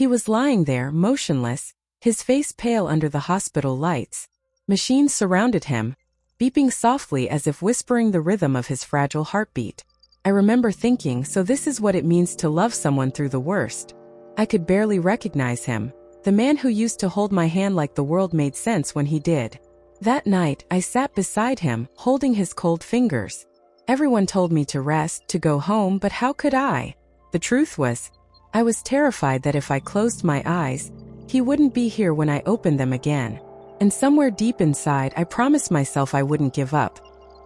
He was lying there, motionless, his face pale under the hospital lights. Machines surrounded him, beeping softly as if whispering the rhythm of his fragile heartbeat. I remember thinking, so this is what it means to love someone through the worst. I could barely recognize him, the man who used to hold my hand like the world made sense when he did. That night, I sat beside him, holding his cold fingers. Everyone told me to rest, to go home, but how could I? The truth was, I was terrified that if I closed my eyes, he wouldn't be here when I opened them again. And somewhere deep inside, I promised myself I wouldn't give up.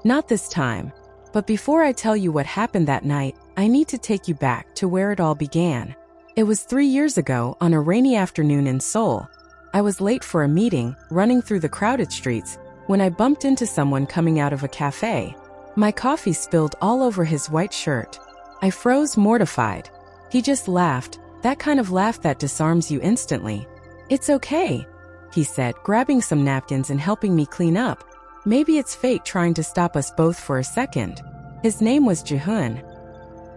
Not this time. But before I tell you what happened that night, I need to take you back to where it all began. It was 3 years ago, on a rainy afternoon in Seoul. I was late for a meeting, running through the crowded streets, when I bumped into someone coming out of a cafe. My coffee spilled all over his white shirt. I froze, mortified. He just laughed, that kind of laugh that disarms you instantly. "It's okay," he said, grabbing some napkins and helping me clean up. Maybe it's fate trying to stop us both for a second. His name was Jae-hoon.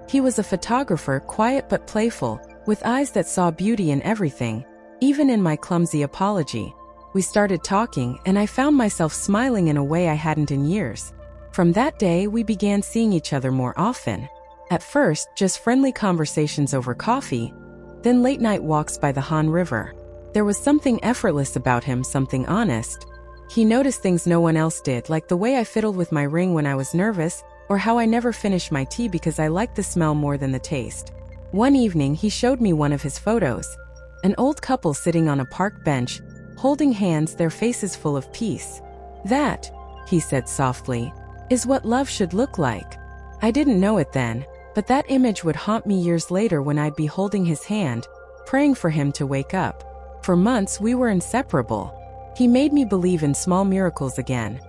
He was a photographer, quiet but playful, with eyes that saw beauty in everything, even in my clumsy apology. We started talking, and I found myself smiling in a way I hadn't in years. From that day, we began seeing each other more often. At first, just friendly conversations over coffee, then late-night walks by the Han River. There was something effortless about him, something honest. He noticed things no one else did, like the way I fiddled with my ring when I was nervous, or how I never finished my tea because I liked the smell more than the taste. One evening, he showed me one of his photos. An old couple sitting on a park bench, holding hands, their faces full of peace. "That," he said softly, "is what love should look like." I didn't know it then, but that image would haunt me years later when I'd be holding his hand, praying for him to wake up. For months, we were inseparable. He made me believe in small miracles again.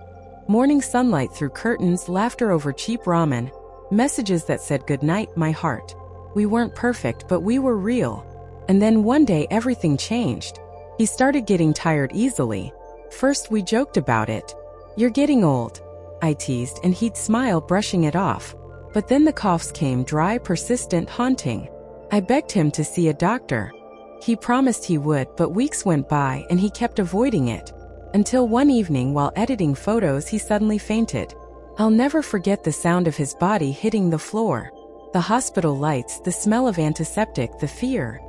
Morning sunlight through curtains, laughter over cheap ramen, messages that said goodnight, my heart. We weren't perfect, but we were real. And then one day everything changed. He started getting tired easily. First we joked about it. "You're getting old," I teased, and he'd smile, brushing it off. But then the coughs came, dry, persistent, haunting. I begged him to see a doctor. He promised he would, but weeks went by and he kept avoiding it. Until one evening while editing photos, he suddenly fainted. I'll never forget the sound of his body hitting the floor. The hospital lights, the smell of antiseptic, the fear.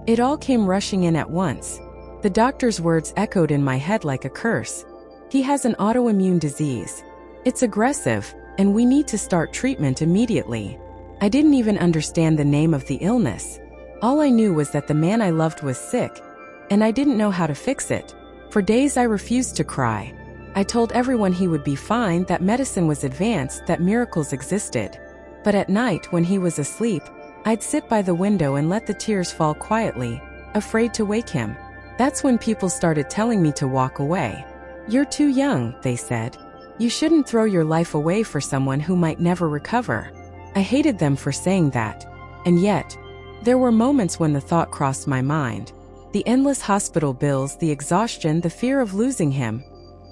It all came rushing in at once. The doctor's words echoed in my head like a curse. "He has an autoimmune disease. It's aggressive, and we need to start treatment immediately." I didn't even understand the name of the illness. All I knew was that the man I loved was sick, and I didn't know how to fix it. For days I refused to cry. I told everyone he would be fine, that medicine was advanced, that miracles existed. But at night, when he was asleep, I'd sit by the window and let the tears fall quietly, afraid to wake him. That's when people started telling me to walk away. "You're too young," they said. "You shouldn't throw your life away for someone who might never recover." I hated them for saying that. And yet, there were moments when the thought crossed my mind. The endless hospital bills, the exhaustion, the fear of losing him.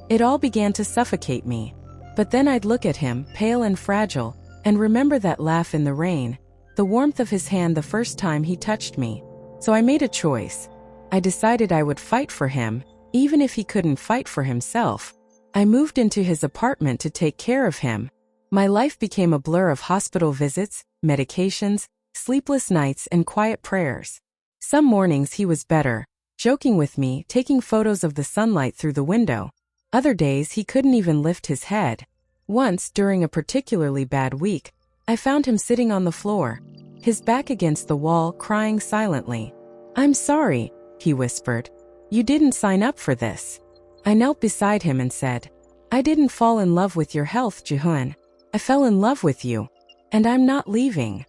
It all began to suffocate me. But then I'd look at him, pale and fragile, and remember that laugh in the rain, the warmth of his hand the first time he touched me. So I made a choice. I decided I would fight for him, even if he couldn't fight for himself. I moved into his apartment to take care of him. My life became a blur of hospital visits, medications, sleepless nights, and quiet prayers. Some mornings he was better, joking with me, taking photos of the sunlight through the window. Other days he couldn't even lift his head. Once, during a particularly bad week, I found him sitting on the floor, his back against the wall, crying silently. "I'm sorry," he whispered. "You didn't sign up for this." I knelt beside him and said, "I didn't fall in love with your health, Jae-hoon. I fell in love with you. And I'm not leaving."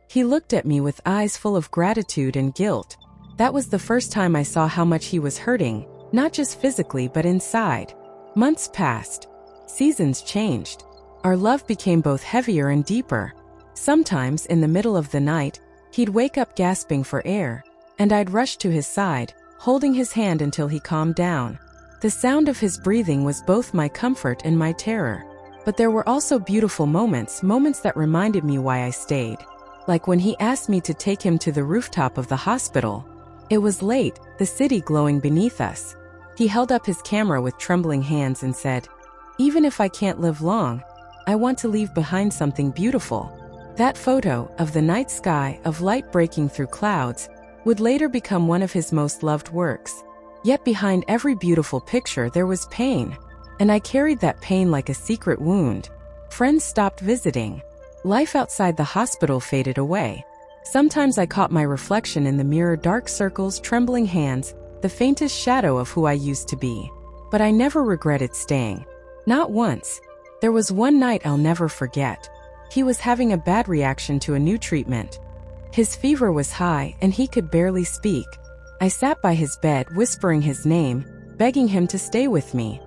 He looked at me with eyes full of gratitude and guilt. That was the first time I saw how much he was hurting, not just physically but inside. Months passed. Seasons changed. Our love became both heavier and deeper. Sometimes, in the middle of the night, he'd wake up gasping for air, and I'd rush to his side, holding his hand until he calmed down. The sound of his breathing was both my comfort and my terror. But there were also beautiful moments, moments that reminded me why I stayed. Like when he asked me to take him to the rooftop of the hospital. It was late, the city glowing beneath us. He held up his camera with trembling hands and said, "Even if I can't live long, I want to leave behind something beautiful." That photo of the night sky, of light breaking through clouds, would later become one of his most loved works. Yet behind every beautiful picture there was pain, and I carried that pain like a secret wound. Friends stopped visiting. Life outside the hospital faded away. Sometimes I caught my reflection in the mirror, dark circles, trembling hands, the faintest shadow of who I used to be. But I never regretted staying. Not once. There was one night I'll never forget. He was having a bad reaction to a new treatment. His fever was high and he could barely speak. I sat by his bed, whispering his name, begging him to stay with me.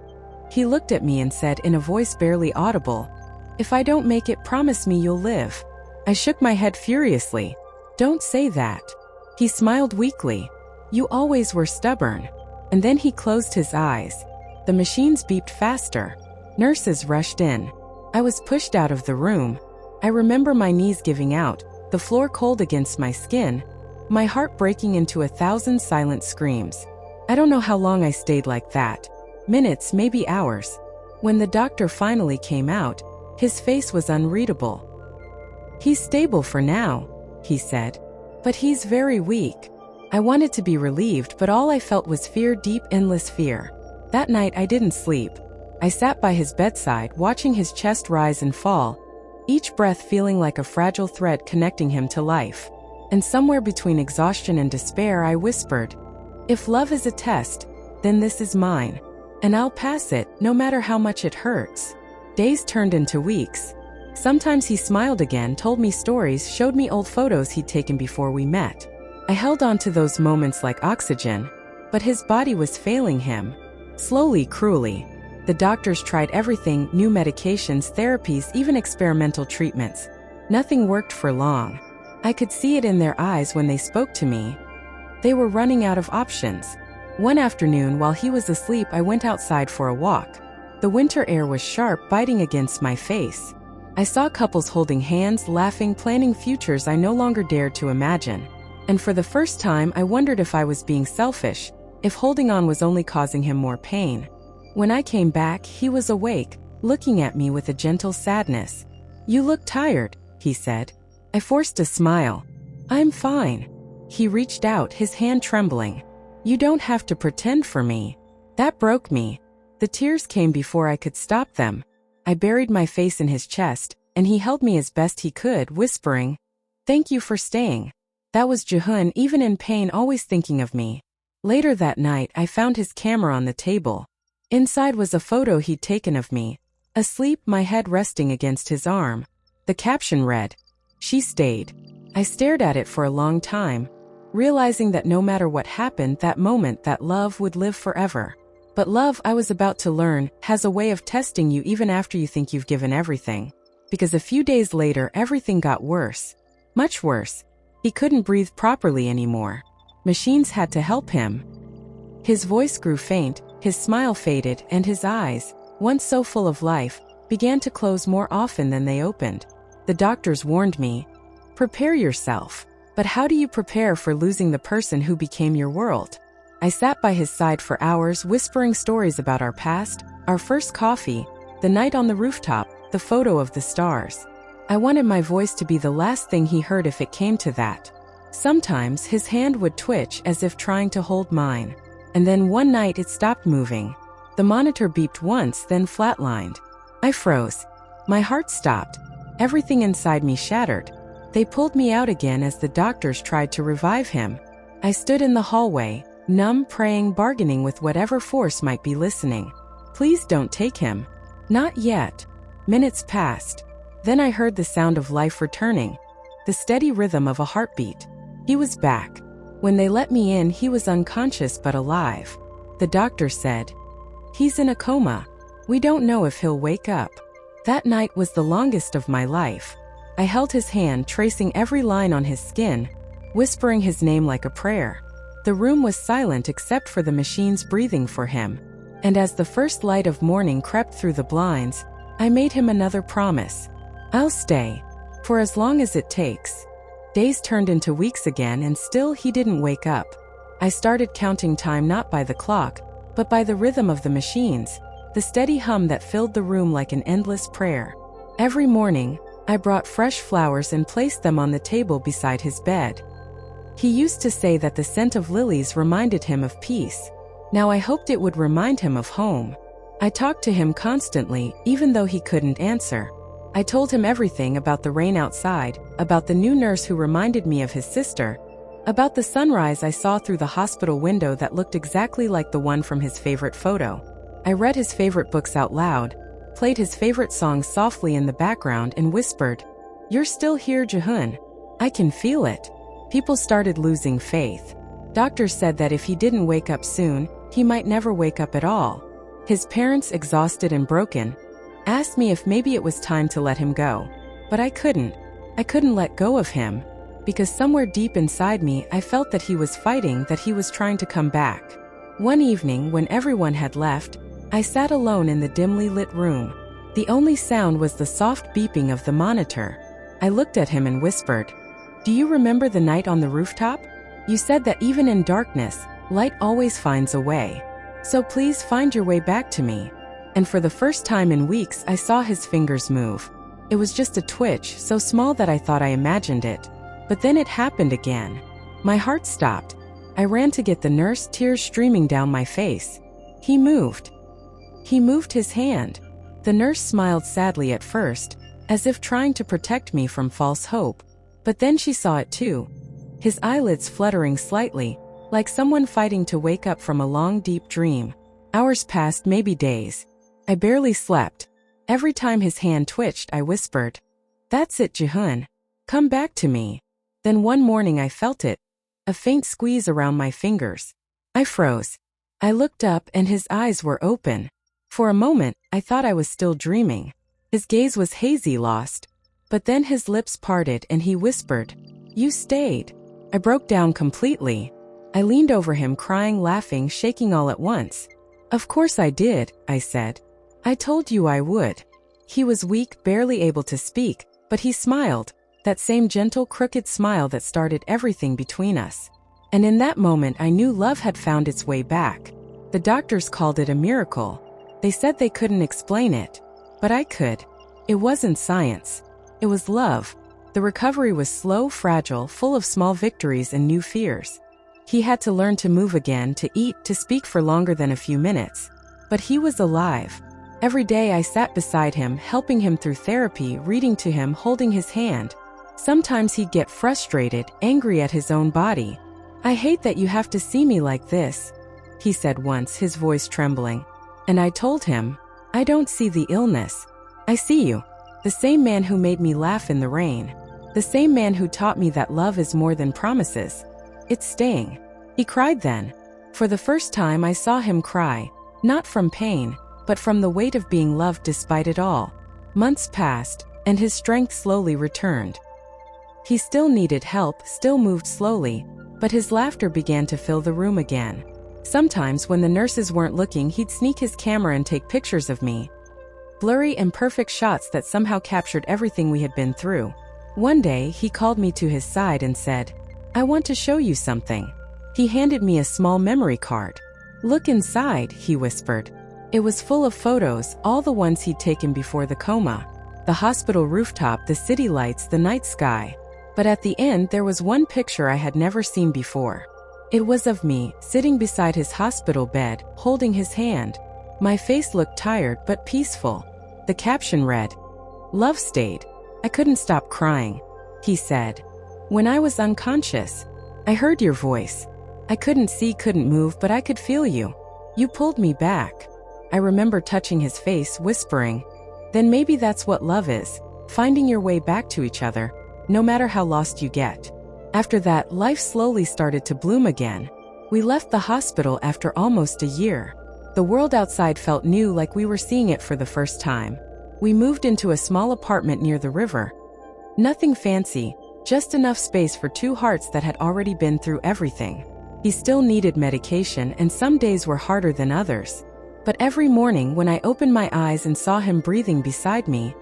He looked at me and said in a voice barely audible, "If I don't make it, promise me you'll live." I shook my head furiously. "Don't say that." He smiled weakly. "You always were stubborn." And then he closed his eyes. The machines beeped faster. Nurses rushed in. I was pushed out of the room. I remember my knees giving out, the floor cold against my skin, my heart breaking into 1,000 silent screams. I don't know how long I stayed like that. Minutes, maybe hours. When the doctor finally came out, his face was unreadable. "He's stable for now," he said. "But he's very weak." I wanted to be relieved, but all I felt was fear, deep, endless fear. That night I didn't sleep. I sat by his bedside, watching his chest rise and fall, each breath feeling like a fragile thread connecting him to life. And somewhere between exhaustion and despair I whispered, "If love is a test, then this is mine. And I'll pass it, no matter how much it hurts." Days turned into weeks. Sometimes he smiled again, told me stories, showed me old photos he'd taken before we met. I held on to those moments like oxygen, but his body was failing him. Slowly, cruelly. The doctors tried everything, new medications, therapies, even experimental treatments. Nothing worked for long. I could see it in their eyes when they spoke to me. They were running out of options. One afternoon, while he was asleep, I went outside for a walk. The winter air was sharp, biting against my face. I saw couples holding hands, laughing, planning futures I no longer dared to imagine. And for the first time, I wondered if I was being selfish, if holding on was only causing him more pain. When I came back, he was awake, looking at me with a gentle sadness. "You look tired," he said. I forced a smile. "I'm fine." He reached out, his hand trembling. "You don't have to pretend for me." That broke me. The tears came before I could stop them. I buried my face in his chest, and he held me as best he could, whispering, "Thank you for staying." That was Jehun, even in pain, always thinking of me. Later that night, I found his camera on the table. Inside was a photo he'd taken of me, asleep, my head resting against his arm. The caption read, "She stayed." I stared at it for a long time, realizing that no matter what happened that moment, that love would live forever. But love, I was about to learn, has a way of testing you even after you think you've given everything. Because a few days later, everything got worse. Much worse. He couldn't breathe properly anymore. Machines had to help him. His voice grew faint, his smile faded, and his eyes, once so full of life, began to close more often than they opened. The doctors warned me, "Prepare yourself." But how do you prepare for losing the person who became your world? I sat by his side for hours, whispering stories about our past, our first coffee, the night on the rooftop, the photo of the stars. I wanted my voice to be the last thing he heard if it came to that. Sometimes his hand would twitch as if trying to hold mine. And then one night it stopped moving. The monitor beeped once, then flatlined. I froze. My heart stopped. Everything inside me shattered. They pulled me out again as the doctors tried to revive him. I stood in the hallway, numb, praying, bargaining with whatever force might be listening. "Please don't take him." "Not yet." Minutes passed. Then I heard the sound of life returning, the steady rhythm of a heartbeat. He was back. When they let me in, he was unconscious but alive. The doctor said, "He's in a coma. We don't know if he'll wake up." That night was the longest of my life. I held his hand, tracing every line on his skin, whispering his name like a prayer. The room was silent except for the machines breathing for him. And as the first light of morning crept through the blinds, I made him another promise. "I'll stay. For as long as it takes." Days turned into weeks again, and still he didn't wake up. I started counting time not by the clock, but by the rhythm of the machines, the steady hum that filled the room like an endless prayer. Every morning, I brought fresh flowers and placed them on the table beside his bed. He used to say that the scent of lilies reminded him of peace. Now I hoped it would remind him of home. I talked to him constantly, even though he couldn't answer. I told him everything about the rain outside, about the new nurse who reminded me of his sister, about the sunrise I saw through the hospital window that looked exactly like the one from his favorite photo. I read his favorite books out loud, played his favorite songs softly in the background and whispered, "You're still here, Jihun. I can feel it." People started losing faith. Doctors said that if he didn't wake up soon, he might never wake up at all. His parents, exhausted and broken, asked me if maybe it was time to let him go. But I couldn't. I couldn't let go of him, because somewhere deep inside me I felt that he was fighting, that he was trying to come back. One evening, when everyone had left, I sat alone in the dimly lit room. The only sound was the soft beeping of the monitor. I looked at him and whispered, "Do you remember the night on the rooftop? You said that even in darkness, light always finds a way. So please find your way back to me." And for the first time in weeks, I saw his fingers move. It was just a twitch, so small that I thought I imagined it. But then it happened again. My heart stopped. I ran to get the nurse, tears streaming down my face. He moved. He moved his hand. The nurse smiled sadly at first, as if trying to protect me from false hope. But then she saw it too. His eyelids fluttering slightly, like someone fighting to wake up from a long, deep dream. Hours passed, maybe days. I barely slept. Every time his hand twitched, I whispered, "That's it, Jihun. Come back to me." Then one morning I felt it, a faint squeeze around my fingers. I froze. I looked up and his eyes were open. For a moment, I thought I was still dreaming. His gaze was hazy, lost. But then his lips parted and he whispered, "You stayed." I broke down completely. I leaned over him, crying, laughing, shaking all at once. "Of course I did," I said. "I told you I would." He was weak, barely able to speak, but he smiled, that same gentle, crooked smile that started everything between us. And in that moment I knew love had found its way back. The doctors called it a miracle. They said they couldn't explain it. But I could. It wasn't science. It was love. The recovery was slow, fragile, full of small victories and new fears. He had to learn to move again, to eat, to speak for longer than a few minutes. But he was alive. Every day I sat beside him, helping him through therapy, reading to him, holding his hand. Sometimes he'd get frustrated, angry at his own body. "I hate that you have to see me like this," he said once, his voice trembling. And I told him, "I don't see the illness. I see you. The same man who made me laugh in the rain. The same man who taught me that love is more than promises. It's staying." He cried then. For the first time I saw him cry, not from pain, but from the weight of being loved despite it all. Months passed, and his strength slowly returned. He still needed help, still moved slowly, but his laughter began to fill the room again. Sometimes when the nurses weren't looking, he'd sneak his camera and take pictures of me. Blurry, imperfect shots that somehow captured everything we had been through. One day, he called me to his side and said, "I want to show you something." He handed me a small memory card. "Look inside," he whispered. It was full of photos, all the ones he'd taken before the coma. The hospital rooftop, the city lights, the night sky. But at the end, there was one picture I had never seen before. It was of me, sitting beside his hospital bed, holding his hand. My face looked tired but peaceful. The caption read, "Love stayed. I couldn't stop crying." He said, "When I was unconscious, I heard your voice. I couldn't see, couldn't move, but I could feel you. You pulled me back." I remember touching his face, whispering, "Then maybe that's what love is, finding your way back to each other, no matter how lost you get." After that, life slowly started to bloom again. We left the hospital after almost a year. The world outside felt new, like we were seeing it for the first time. We moved into a small apartment near the river. Nothing fancy, just enough space for two hearts that had already been through everything. He still needed medication, and some days were harder than others. But every morning when I opened my eyes and saw him breathing beside me,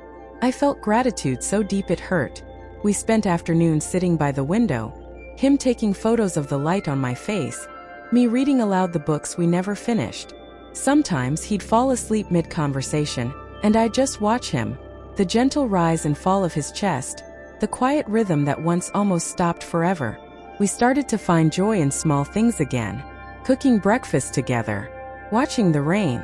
I felt gratitude so deep it hurt. We spent afternoons sitting by the window, him taking photos of the light on my face, me reading aloud the books we never finished. Sometimes he'd fall asleep mid-conversation, and I'd just watch him. The gentle rise and fall of his chest, the quiet rhythm that once almost stopped forever. We started to find joy in small things again. Cooking breakfast together, watching the rain,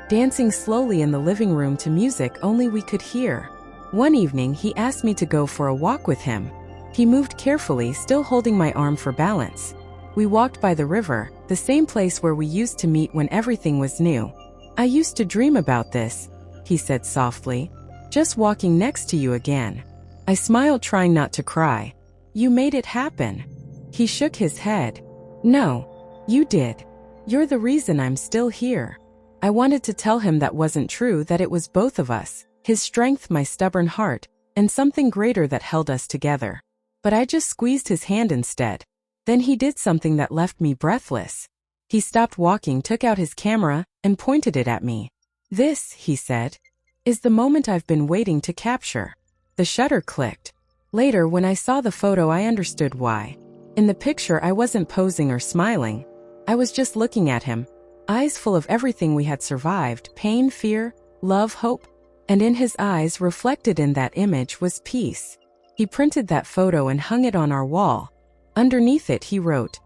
dancing slowly in the living room to music only we could hear. One evening he asked me to go for a walk with him. He moved carefully, still holding my arm for balance. We walked by the river, the same place where we used to meet when everything was new. "I used to dream about this," he said softly. "Just walking next to you again." I smiled, trying not to cry. "You made it happen." He shook his head. "No, you did. You're the reason I'm still here." I wanted to tell him that wasn't true, that it was both of us, his strength, my stubborn heart, and something greater that held us together. But I just squeezed his hand instead. Then he did something that left me breathless. He stopped walking, took out his camera, and pointed it at me. "This," he said, "is the moment I've been waiting to capture." The shutter clicked. Later, when I saw the photo, I understood why. In the picture, I wasn't posing or smiling. I was just looking at him, eyes full of everything we had survived: pain, fear, love, hope. And in his eyes, reflected in that image, was peace. He printed that photo and hung it on our wall. Underneath it, he wrote,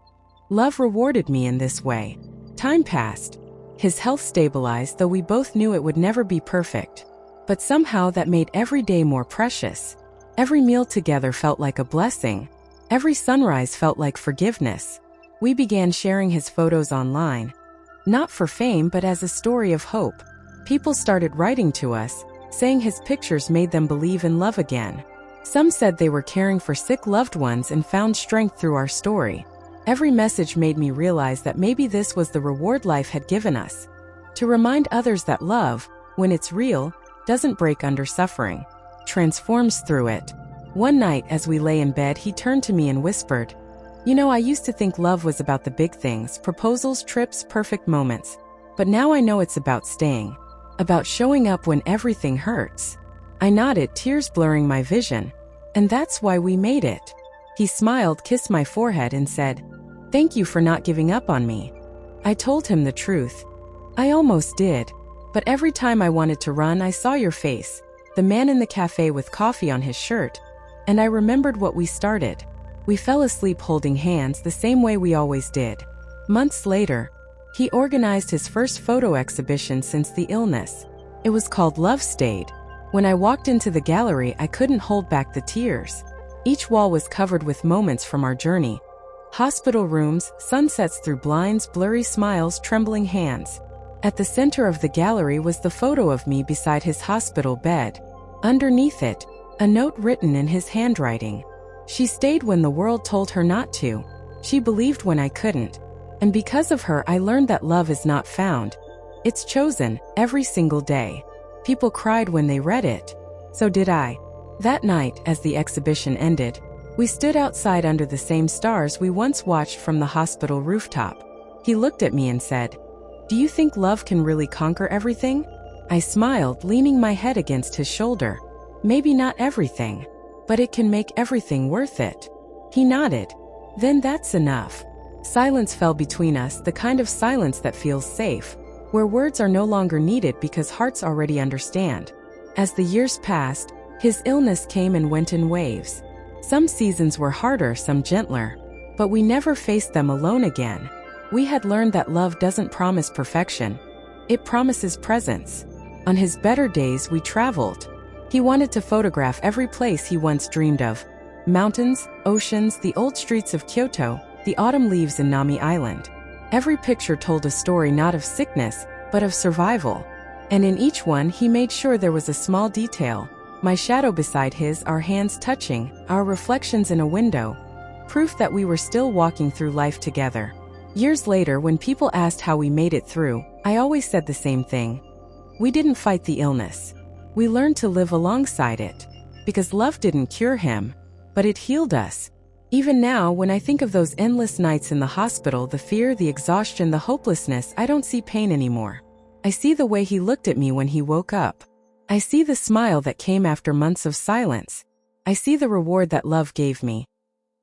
"Love rewarded me in this way." Time passed. His health stabilized, though we both knew it would never be perfect. But somehow that made every day more precious. Every meal together felt like a blessing. Every sunrise felt like forgiveness. We began sharing his photos online, not for fame but as a story of hope. People started writing to us, saying his pictures made them believe in love again. Some said they were caring for sick loved ones and found strength through our story. Every message made me realize that maybe this was the reward life had given us. To remind others that love, when it's real, doesn't break under suffering, transforms through it. One night as we lay in bed, he turned to me and whispered, "You know, I used to think love was about the big things, proposals, trips, perfect moments. But now I know it's about staying, about showing up when everything hurts." I nodded, tears blurring my vision. "And that's why we made it." He smiled, kissed my forehead, and said, "Thank you for not giving up on me." I told him the truth. "I almost did. But every time I wanted to run, I saw your face, the man in the cafe with coffee on his shirt. And I remembered what we started." We fell asleep holding hands the same way we always did. Months later, he organized his first photo exhibition since the illness. It was called Love Stayed. When I walked into the gallery, I couldn't hold back the tears. Each wall was covered with moments from our journey. Hospital rooms, sunsets through blinds, blurry smiles, trembling hands. At the center of the gallery was the photo of me beside his hospital bed. Underneath it, a note written in his handwriting. "She stayed when the world told her not to. She believed when I couldn't. And because of her, I learned that love is not found. It's chosen, every single day." People cried when they read it. So did I. That night, as the exhibition ended, we stood outside under the same stars we once watched from the hospital rooftop. He looked at me and said, "Do you think love can really conquer everything?" I smiled, leaning my head against his shoulder. "Maybe not everything, but it can make everything worth it." He nodded. "Then that's enough." Silence fell between us, the kind of silence that feels safe, where words are no longer needed because hearts already understand. As the years passed, his illness came and went in waves. Some seasons were harder, some gentler, but we never faced them alone again. We had learned that love doesn't promise perfection. It promises presence. On his better days, we traveled. He wanted to photograph every place he once dreamed of. Mountains, oceans, the old streets of Kyoto, the autumn leaves in Nami Island. Every picture told a story not of sickness, but of survival. And in each one, he made sure there was a small detail. My shadow beside his, our hands touching, our reflections in a window. Proof that we were still walking through life together. Years later, when people asked how we made it through, I always said the same thing. We didn't fight the illness. We learned to live alongside it. Because love didn't cure him, but it healed us. Even now, when I think of those endless nights in the hospital, the fear, the exhaustion, the hopelessness, I don't see pain anymore. I see the way he looked at me when he woke up. I see the smile that came after months of silence. I see the reward that love gave me.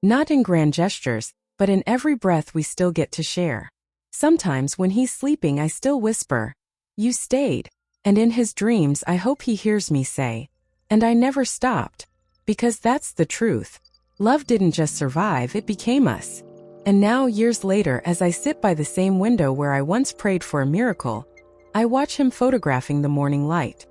Not in grand gestures, but in every breath we still get to share. Sometimes when he's sleeping I still whisper, "You stayed." And in his dreams I hope he hears me say, "And I never stopped." Because that's the truth. Love didn't just survive, it became us. And now, years later, as I sit by the same window where I once prayed for a miracle, I watch him photographing the morning light.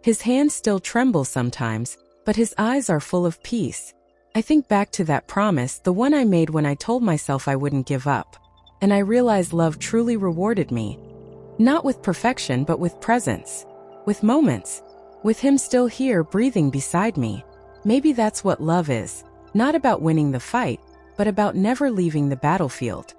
His hands still tremble sometimes, but his eyes are full of peace. I think back to that promise, the one I made when I told myself I wouldn't give up. And I realize love truly rewarded me. Not with perfection, but with presence. With moments. With him still here, breathing beside me. Maybe that's what love is. Not about winning the fight, but about never leaving the battlefield.